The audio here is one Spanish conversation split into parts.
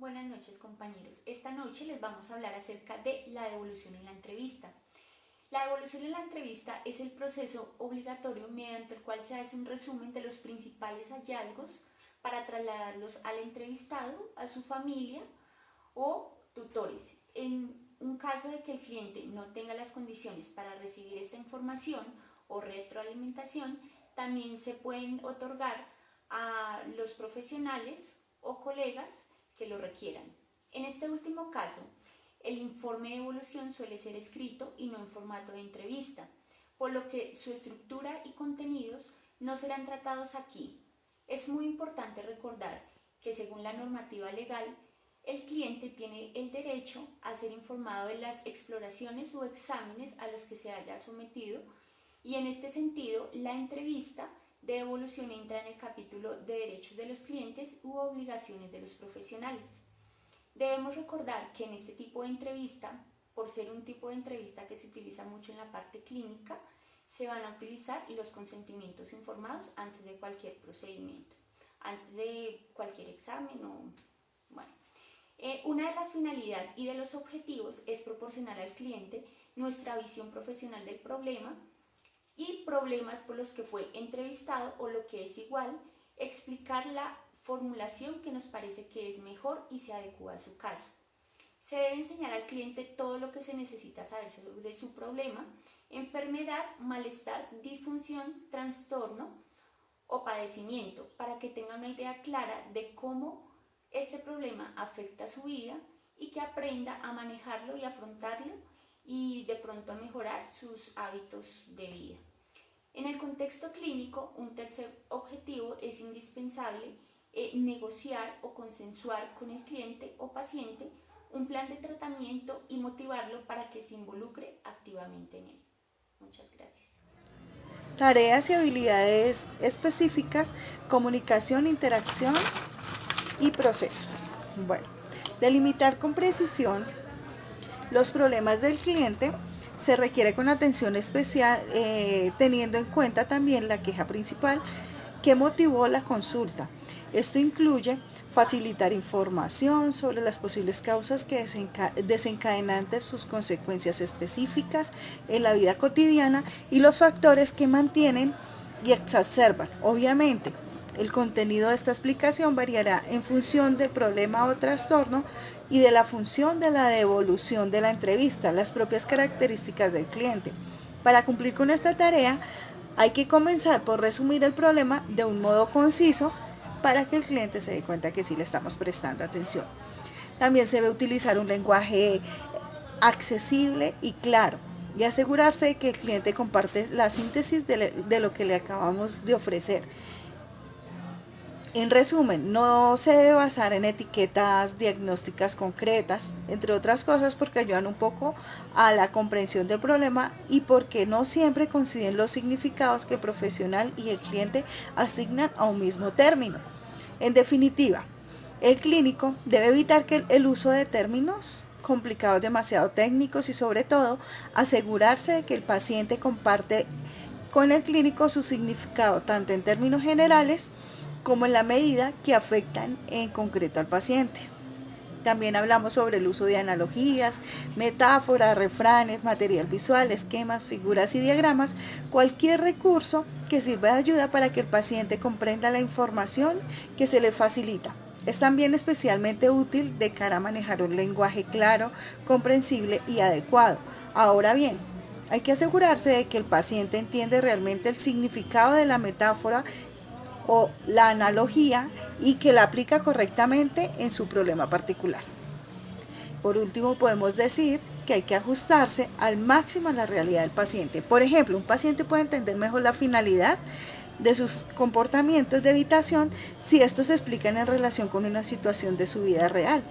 Buenas noches, compañeros. Esta noche les vamos a hablar acerca de la devolución en la entrevista. La devolución en la entrevista es el proceso obligatorio mediante el cual se hace un resumen de los principales hallazgos para trasladarlos al entrevistado, a su familia o tutores. En un caso de que el cliente no tenga las condiciones para recibir esta información o retroalimentación, también se pueden otorgar a los profesionales o colegas que lo requieran. En este último caso, el informe de evolución suele ser escrito y no en formato de entrevista, por lo que su estructura y contenidos no serán tratados aquí. Es muy importante recordar que según la normativa legal, el cliente tiene el derecho a ser informado de las exploraciones o exámenes a los que se haya sometido, y en este sentido la entrevista de evolución entra en el capítulo de derechos de los clientes u obligaciones de los profesionales. Debemos recordar que en este tipo de entrevista, por ser un tipo de entrevista que se utiliza mucho en la parte clínica, se van a utilizar los consentimientos informados antes de cualquier procedimiento, antes de cualquier examen o bueno. Una de las finalidades y de los objetivos es proporcionar al cliente nuestra visión profesional del problema y problemas por los que fue entrevistado, o lo que es igual, explicar la formulación que nos parece que es mejor y se adecua a su caso. Se debe enseñar al cliente todo lo que se necesita saber sobre su problema, enfermedad, malestar, disfunción, trastorno o padecimiento, para que tenga una idea clara de cómo este problema afecta su vida y que aprenda a manejarlo y afrontarlo y de pronto a mejorar sus hábitos de vida. En el contexto clínico, un tercer objetivo es indispensable negociar o consensuar con el cliente o paciente un plan de tratamiento y motivarlo para que se involucre activamente en él. Muchas gracias. Tareas y habilidades específicas, comunicación, interacción y proceso. Bueno, delimitar con precisión los problemas del cliente se requiere con atención especial, teniendo en cuenta también la queja principal que motivó la consulta. Esto incluye facilitar información sobre las posibles causas que desencadenantes, sus consecuencias específicas en la vida cotidiana y los factores que mantienen y exacerban. Obviamente, el contenido de esta explicación variará en función del problema o trastorno y de la función de la devolución de la entrevista, las propias características del cliente. Para cumplir con esta tarea, hay que comenzar por resumir el problema de un modo conciso para que el cliente se dé cuenta que sí le estamos prestando atención. También se debe utilizar un lenguaje accesible y claro y asegurarse de que el cliente comparte la síntesis de lo que le acabamos de ofrecer. En resumen, no se debe basar en etiquetas diagnósticas concretas, entre otras cosas porque ayudan un poco a la comprensión del problema y porque no siempre coinciden los significados que el profesional y el cliente asignan a un mismo término. En definitiva, el clínico debe evitar el uso de términos complicados demasiado técnicos y sobre todo asegurarse de que el paciente comparte con el clínico su significado tanto en términos generales como en la medida que afectan en concreto al paciente. También hablamos sobre el uso de analogías, metáforas, refranes, material visual, esquemas, figuras y diagramas, cualquier recurso que sirva de ayuda para que el paciente comprenda la información que se le facilita. Es también especialmente útil de cara a manejar un lenguaje claro, comprensible y adecuado. Ahora bien, hay que asegurarse de que el paciente entiende realmente el significado de la metáfora o la analogía y que la aplica correctamente en su problema particular. Por último, podemos decir que hay que ajustarse al máximo a la realidad del paciente. Por ejemplo, un paciente puede entender mejor la finalidad de sus comportamientos de evitación si estos se explican en relación con una situación de su vida real.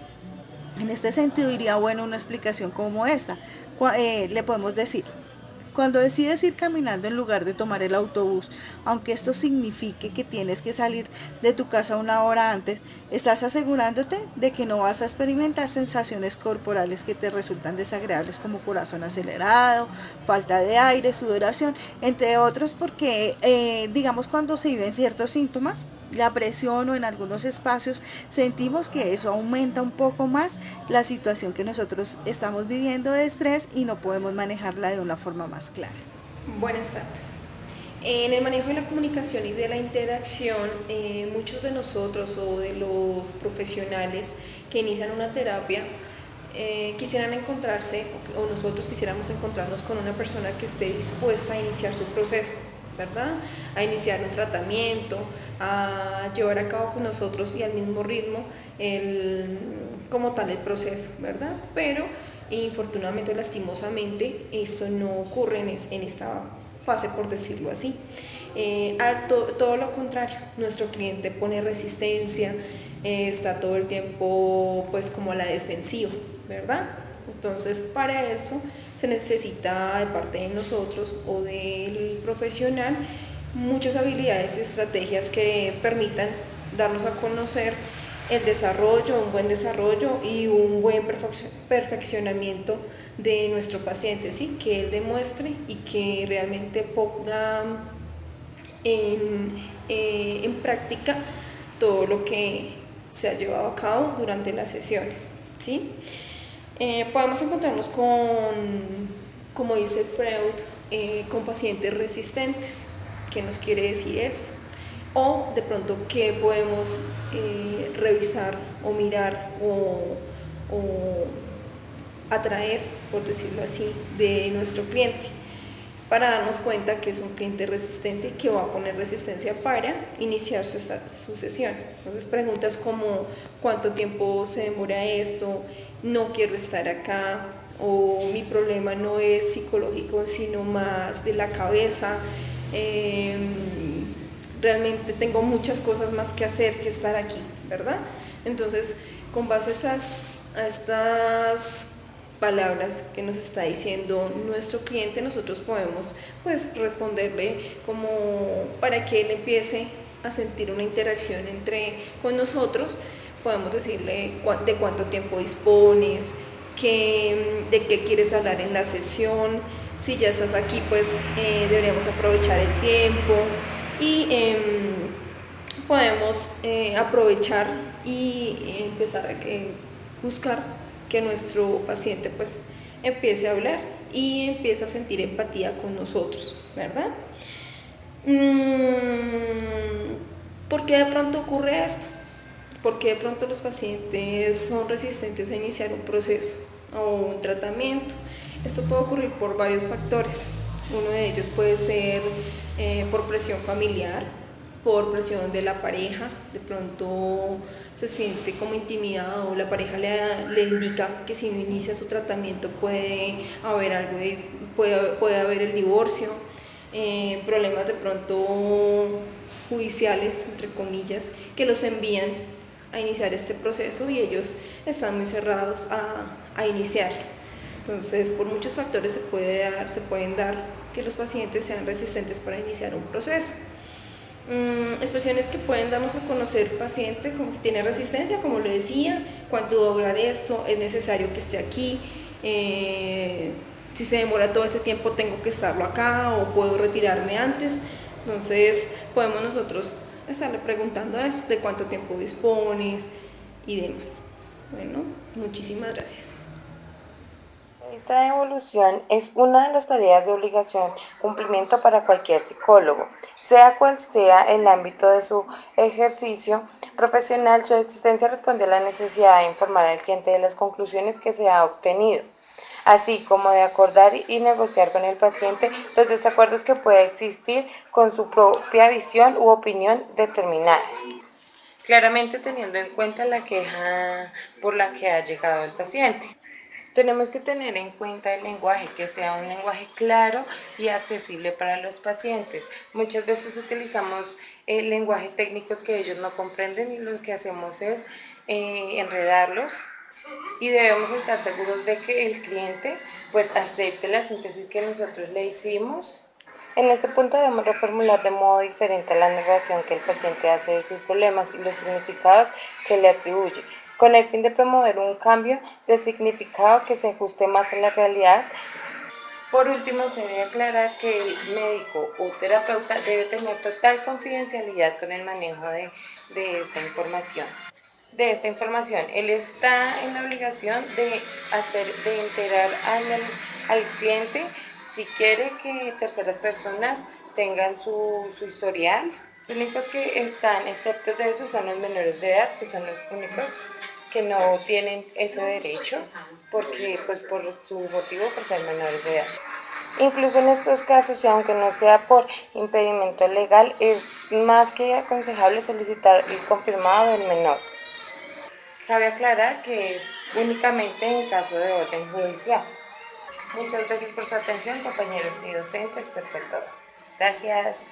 En este sentido, iría bueno una explicación como esta. Le podemos decir: cuando decides ir caminando en lugar de tomar el autobús, aunque esto signifique que tienes que salir de tu casa una hora antes, estás asegurándote de que no vas a experimentar sensaciones corporales que te resultan desagradables como corazón acelerado, falta de aire, sudoración, entre otros, porque digamos cuando se viven ciertos síntomas, la presión o en algunos espacios sentimos que eso aumenta un poco más la situación que nosotros estamos viviendo de estrés y no podemos manejarla de una forma más clara. Buenas tardes. En el manejo de la comunicación y de la interacción, muchos de nosotros o de los profesionales que inician una terapia quisieran encontrarse o nosotros quisiéramos encontrarnos con una persona que esté dispuesta a iniciar su proceso, ¿verdad? A iniciar un tratamiento, a llevar a cabo con nosotros y al mismo ritmo como tal el proceso, ¿verdad? Pero infortunadamente, lastimosamente, esto no ocurre en esta fase, por decirlo así. Todo lo contrario, nuestro cliente pone resistencia, está todo el tiempo pues como a la defensiva, ¿verdad? Entonces para esto se necesita de parte de nosotros o del profesional muchas habilidades y estrategias que permitan darnos a conocer el desarrollo, un buen desarrollo y un buen perfeccionamiento de nuestro paciente, ¿sí? Que él demuestre y que realmente ponga en práctica todo lo que se ha llevado a cabo durante las sesiones, ¿sí? Podemos encontrarnos como dice Freud, con pacientes resistentes. ¿Qué nos quiere decir esto? O de pronto qué podemos revisar o mirar o atraer, por decirlo así, de nuestro cliente, para darnos cuenta que es un cliente resistente y que va a poner resistencia para iniciar su sesión. Entonces preguntas como ¿cuánto tiempo se demora esto? No quiero estar acá, o mi problema no es psicológico sino más de la cabeza, realmente tengo muchas cosas más que hacer que estar aquí, ¿verdad? Entonces, con base a estas palabras que nos está diciendo nuestro cliente, nosotros podemos pues responderle como para que él empiece a sentir una interacción con nosotros. Podemos decirle de cuánto tiempo dispones, de qué quieres hablar en la sesión. Si ya estás aquí, pues deberíamos aprovechar el tiempo y podemos aprovechar y empezar a buscar que nuestro paciente pues empiece a hablar y empiece a sentir empatía con nosotros, ¿verdad? ¿Por qué de pronto ocurre esto? ¿Por qué de pronto los pacientes son resistentes a iniciar un proceso o un tratamiento? Esto puede ocurrir por varios factores. Uno de ellos puede ser por presión familiar, por presión de la pareja. De pronto se siente como intimidado o la pareja le indica que si no inicia su tratamiento puede haber el divorcio, problemas de pronto judiciales, entre comillas, que los envían a iniciar este proceso y ellos están muy cerrados a iniciar. Entonces, por muchos factores se pueden dar que los pacientes sean resistentes para iniciar un proceso. Expresiones que pueden darnos a conocer el paciente, como que tiene resistencia, como lo decía, cuánto va a durar esto, es necesario que esté aquí, si se demora todo ese tiempo tengo que estarlo acá o puedo retirarme antes. Entonces podemos nosotros estarle preguntando eso, de cuánto tiempo dispones y demás. Bueno, muchísimas gracias. Esta devolución es una de las tareas de obligación cumplimiento para cualquier psicólogo, sea cual sea el ámbito de su ejercicio profesional. Su existencia responde a la necesidad de informar al cliente de las conclusiones que se ha obtenido, así como de acordar y negociar con el paciente los desacuerdos que pueda existir con su propia visión u opinión determinada, claramente teniendo en cuenta la queja por la que ha llegado el paciente. Tenemos que tener en cuenta el lenguaje, que sea un lenguaje claro y accesible para los pacientes. Muchas veces utilizamos lenguaje técnicos que ellos no comprenden y lo que hacemos es enredarlos, y debemos estar seguros de que el cliente pues acepte la síntesis que nosotros le hicimos. En este punto debemos reformular de modo diferente la narración que el paciente hace de sus problemas y los significados que le atribuye, con el fin de promover un cambio de significado que se ajuste más a la realidad Por último, se debe aclarar que el médico o terapeuta debe tener total confidencialidad con el manejo de esta información. Él está en la obligación de enterar al cliente si quiere que terceras personas tengan su historial. Los únicos que están exceptos de eso son los menores de edad, que son los únicos que no tienen ese derecho, porque pues por su motivo, por ser menores de edad. Incluso en estos casos, y aunque no sea por impedimento legal, es más que aconsejable solicitar el confirmado del menor. Cabe aclarar que es únicamente en caso de orden judicial. Muchas gracias por su atención, compañeros y docentes. Esto fue todo. Gracias.